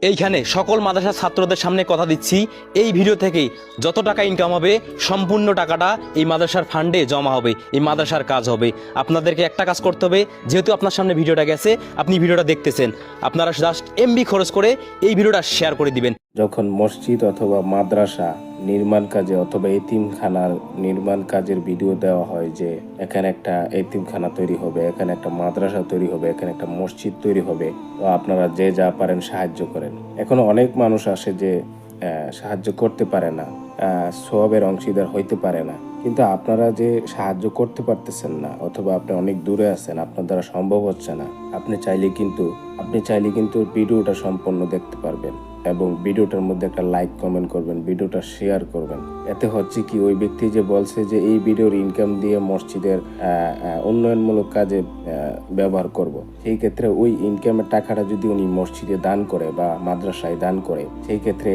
এইখানে সকল মাদ্রাসার ছাত্রদের সামনে কথা দিচ্ছি, এই ভিডিও থেকে যত টাকা ইনকাম হবে সম্পূর্ণ টাকাটা এই মাদ্রাসার ফান্ডে জমা হবে, এই মাদ্রাসার কাজ হবে। আপনাদেরকে একটা কাজ করতে হবে, যেহেতু আপনার সামনে ভিডিওটা গেছে, আপনি ভিডিওটা দেখতেছেন, আপনারা জাস্ট এমবি খরচ করে এই ভিডিওটা শেয়ার করে দিবেন। যখন মসজিদ অথবা মাদ্রাসা নির্মাণ কাজে অথবা এতিমখানার নির্মাণ কাজের ভিডিও দেওয়া হয় যে এখানে একটা এতিমখানা তৈরি হবে, এখানে একটা মাদ্রাসা তৈরি হবে, এখানে একটা মসজিদ তৈরি হবে, তো আপনারা যে যা পারেন সাহায্য করেন। এখন অনেক মানুষ আসে যে সাহায্য করতে পারে না, সওয়াবের অংশীদার হইতে পারে না, কিন্তু আপনারা যে সাহায্য করতে পারতেছেন না অথবা আপনি অনেক দূরে আছেন, আপনার দ্বারা সম্ভব হচ্ছে না, আপনি চাইলে কিন্তু ভিডিওটা সম্পূর্ণ দেখতে পারবেন এবং ভিডিওটার মধ্যে একটা লাইক কমেন্ট করবেন, ভিডিওটা শেয়ার করবেন। এতে হচ্ছে কি, ওই ব্যক্তি যে বলছে যে এই ভিডিওর ইনকাম দিয়ে মসজিদের উন্নয়নমূলক কাজে ব্যবহার করব, সেই ক্ষেত্রে ওই ইনকামের টাকাটা যদি উনি মসজিদে দান করে বা মাদ্রাসায় দান করে, সেই ক্ষেত্রে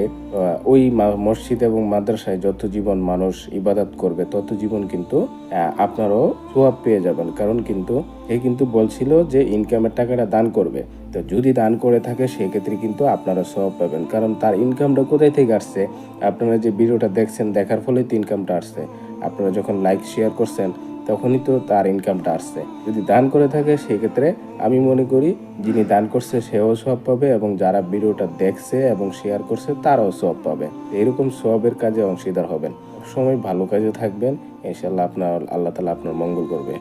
ওই মসজিদ এবং মাদ্রাসায় যত জীবন মানুষ ইবাদত করবে তত জীবন কিন্তু আপনারও সওয়াব পেয়ে যাবেন। কারণ কিন্তু বলছিল যে ইনকামের টাকাটা দান করবে, তো যদি দান করে থাকে সেক্ষেত্রে কিন্তু আপনারা সওয়াব পাবেন। কারণ তার ইনকামটা কোথায় থেকে আসছে? আপনারা যে ভিডিওটা দেখছেন, দেখার ফলে তো ইনকামটা আসছে। আপনারা যখন লাইক শেয়ার করছেন তখনই তো তার ইনকামটা আসছে। যদি দান করে থাকে সেক্ষেত্রে আমি মনে করি যিনি দান করছে সেও সওয়াব পাবে এবং যারা ভিডিওটা দেখছে এবং শেয়ার করছে তারাও সওয়াব পাবে। এরকম সওয়াবের কাজে অংশীদার হবেন। সবসময় ভালো কাজে থাকবেন, ইনশাআল্লাহ আল্লাহ তাআলা আপনার মঙ্গল করবে।